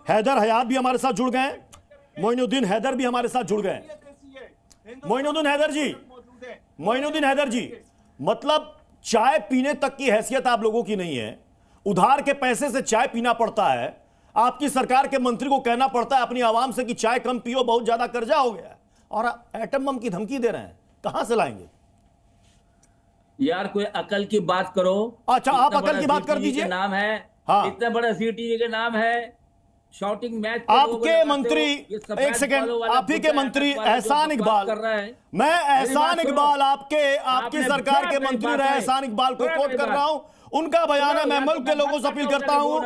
हैदर हयात भी हमारे साथ जुड़ गए, मोइनुद्दीन हैदर भी हमारे साथ जुड़ गए। मोइनुद्दीन हैदर जी, मतलब चाय पीने तक की हैसियत आप लोगों की नहीं है, उधार के पैसे से चाय पीना पड़ता है। आपकी सरकार के मंत्री को कहना पड़ता है अपनी आवाम से कि चाय कम पियो, बहुत ज्यादा कर्जा हो गया, और एटम बम की धमकी दे रहे हैं। कहां से लाएंगे यार? कोई अकल की बात करो। अच्छा, आप अकल की बात कर दीजिए। नाम है, हाँ, इतना बड़ा सीटीवी के नाम है, शॉटिंग मैच आपके मंत्री, एक सेकंड, आप ही के मंत्री एहसान इकबाल कर रहे हैं। मैं एहसान इकबाल, आपकी सरकार के मंत्री रहे एहसान इकबाल को कोट कर रहा हूं। उनका बयान है, मैं मुल्क के लोगों से अपील करता हूं,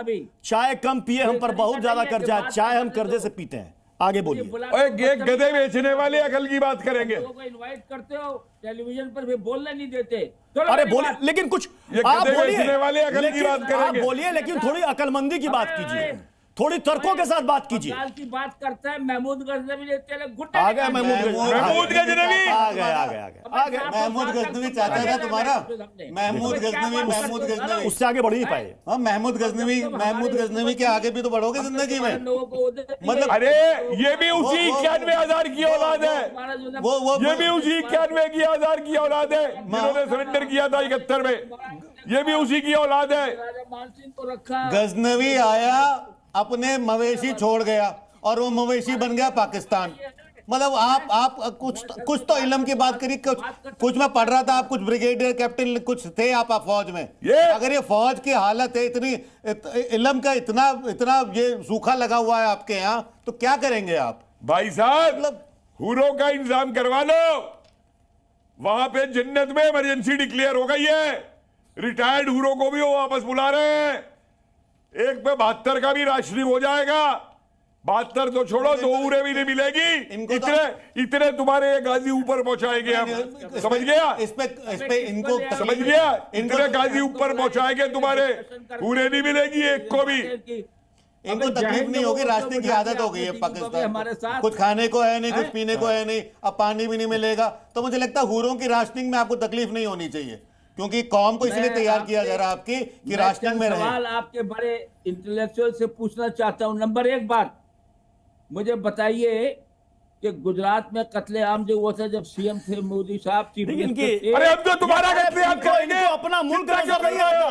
चाय कम पिए, हम पर बहुत ज्यादा कर्जा है, चाय हम कर्जे से पीते हैं। आगे बोलिए। गधे बेचने वाले अकल की बात करेंगे। इनवाइट करते हो, टेलीविजन पर भी बोलने नहीं देते। अरे बोलिए, लेकिन कुछ आप बोलिए, वाले अकल की बात करेंगे। आप बोलिए, लेकिन थोड़ी अकलमंदी की बात कीजिए, थोड़ी तर्कों के साथ बात कीजिए। की बात करता है महमूद गजनवी लेते हैं, आ गया महमूद गजनवी, आ गया महमूद गजनवी चाचा था तुम्हारा, महमूद गजनवी, उससे आगे बढ़ नहीं पाए। हाँ, महमूद गजनवी के आगे भी तो बढ़ोगे जिंदगी में। मतलब अरे ये भी उसी 91,000 की औलाद है, ये भी उसी 91,000 की औलाद है जिन्होंने सरेंडर किया था 71 में, ये भी उसी की औलाद है। गजनवी आया, अपने मवेशी छोड़ गया और वो मवेशी बन गया पाकिस्तान। मतलब आप कुछ तो इल्म की बात करिए। कुछ मैं पढ़ रहा था, आप कुछ ब्रिगेडियर कैप्टन कुछ थे आप फौज में। अगर ये फौज की हालत है, इतनी इल्म का इतना ये सूखा लगा हुआ है आपके यहाँ, तो क्या करेंगे आप? भाई साहब, मतलब हूरों का इंतजाम करवा लो, वहां पे जन्नत में इमरजेंसी डिक्लेयर हो गई है, रिटायर्ड हूरों को भी वो वापस बुला रहे हैं। एक पे 72 का भी राशनिंग हो जाएगा। 72 तो छोड़ो, 2 उरे भी नहीं मिलेगी। इतने तुम्हारे गाजी ऊपर पहुंचाएंगे हम, समझ गया? इस पे इनको समझ गया? इतने गाजी ऊपर पहुंचाएंगे, तुम्हारे उरे नहीं मिलेगी एक को भी। इनको तकलीफ नहीं होगी, राशनिंग की आदत हो गई है पाकिस्तान, कुछ खाने को है नहीं, कुछ पीने को है नहीं, अब पानी भी नहीं मिलेगा। तो मुझे लगता है हूरों की राशनिंग में आपको तकलीफ नहीं होनी चाहिए, क्योंकि कौम को इसलिए तैयार किया जा रहा है आपकी कि राशनिंग में रहे। सवाल आपके बड़े इंटेलेक्चुअल से पूछना चाहता हूं। नंबर 1 बात मुझे बताइए कि गुजरात में कत्लेआम जो हुआ था जब सीएम थे मोदी साहब, चीफ मिनिस्टर थे। अरे अब तो तुम्हारा कत्लेआम करेंगे, अपना मुल्क नजर नहीं आता,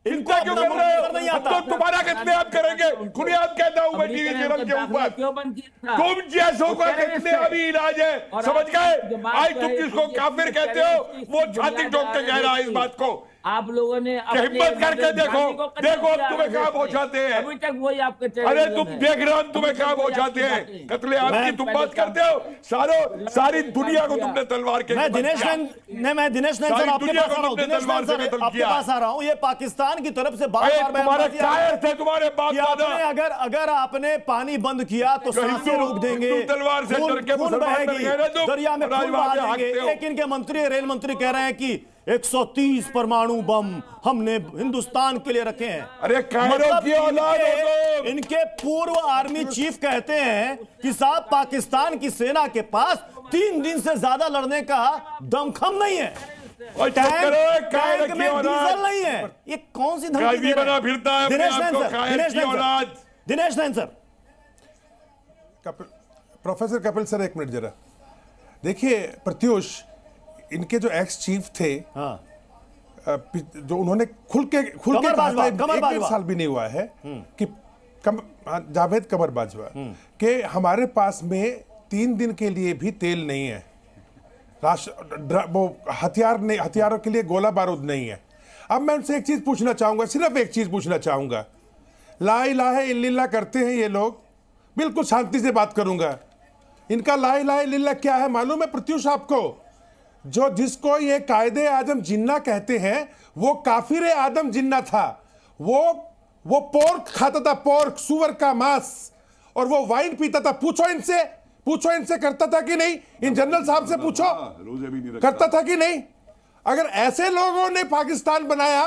इनको क्यों कर रहे हो? अब तो तुम्हारा कत्लेआम करेंगे। खुलेआम कहता हूं मैं टीवी चैनल के ऊपर, तुम जैसों का कत्लेआम ही इलाज है, समझ गए? आज तुम जिसको काफिर कहते हो वो छाती ठोक के कह रहा है इस बात को। आप लोगों ने हिम्मत करके देखो अब तुम्हें कहां पहुंचाते हैं। अभी तक वही आपके, अरे तुम देख रहे हो तुम्हें कहां पहुंचाते हैं। कत्लेआम की तुम बात करते हो, सारी दुनिया को तुमने तलवार के मैं दिनेश नैन सर आपके पास आ रहा हूं। ये पाकिस्तान की तरफ से तुम्हारे कायर थे तुम्हारे बाप दादा। अगर आपने पानी बंद किया तो सांसें रोक देंगे, तलवार से डर के मुसलमान बन गए ना तुम, दरिया में खून बहा देंगे। एक इनके मंत्री, रेल मंत्री कह रहे हैं कि 130 परमाणु बम हमने हिंदुस्तान के लिए रखे हैं। अरे कायरों की औलाद हो तुम। इनके पूर्व आर्मी चीफ कहते हैं कि साहब पाकिस्तान की सेना के पास 3 दिन से ज्यादा लड़ने का दमखम नहीं है, टैंक में डीजल नहीं है। ये कौन सी धमकी बना फिरता है? दिनेश नैन सर, प्रोफेसर कपिल सर, एक मिनट जरा देखिए। प्रत्युष, इनके जो एक्स चीफ थे, हाँ, जो उन्होंने खुल के कहा था, 1 साल भी नहीं हुआ है कि जावेद कमर बाजवा कि हमारे पास में 3 दिन के लिए भी तेल नहीं है, वो हथियारों के लिए गोला बारूद नहीं है। अब मैं उनसे एक चीज पूछना चाहूंगा, सिर्फ एक चीज पूछना चाहूंगा। ला इलाहा इल्लल्लाह करते हैं ये लोग, बिल्कुल शांति से बात करूंगा। इनका ला इलाहा इल्लल्लाह क्या है मालूम है प्रत्युष आपको? जिसको ये कायदे आजम जिन्ना कहते हैं, वो काफिर आदम जिन्ना था। वो पोर्क खाता था, पोर्क, सुअर का मांस, और वो वाइन पीता था। पूछो इनसे करता था कि नहीं? इन जनरल साहब से पूछो, करता था कि नहीं? अगर ऐसे लोगों ने पाकिस्तान बनाया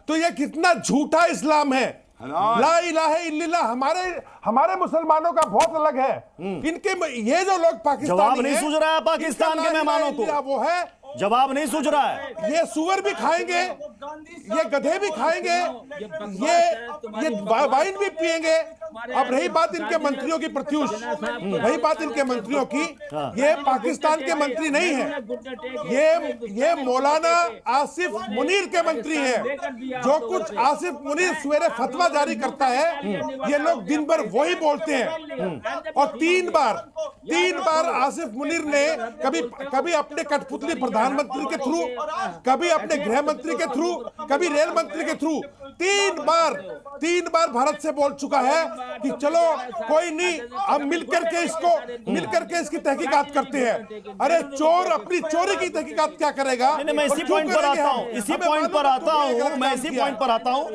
तो ये कितना झूठा इस्लाम है। ला इलाहा इल्लल्लाह हमारे मुसलमानों का बहुत अलग है। इनके ये जो लोग पाकिस्तान जवाब नहीं सूझ रहा है पाकिस्तान के मेहमानों को, वो है जवाब नहीं सूझ रहा है। ये सुअर भी खाएंगे, ये गधे भी खाएंगे, ये वाइन भी पिएंगे। अब रही बात इनके मंत्रियों की, प्रत्युष, रही बात इनके मंत्रियों की, ये पाकिस्तान के मंत्री नहीं है, ये मौलाना आसिफ मुनीर के मंत्री हैं। जो कुछ आसिफ मुनीर सवेरे फतवा जारी करता है, ये लोग दिन भर वही बोलते हैं। और तीन बार आसिफ मुनीर ने कभी अपने कठपुतली प्रधानमंत्री के थ्रू, कभी अपने गृह मंत्री के थ्रू, कभी रेल मंत्री के थ्रू, तीन बार भारत से बोल चुका है कि चलो कोई नहीं, हम मिलकर के इसकी तहकीकात करते हैं। अरे चोर अपनी चोरी की तहकीकात क्या करेगा? मैं इसी पॉइंट पर आता हूं,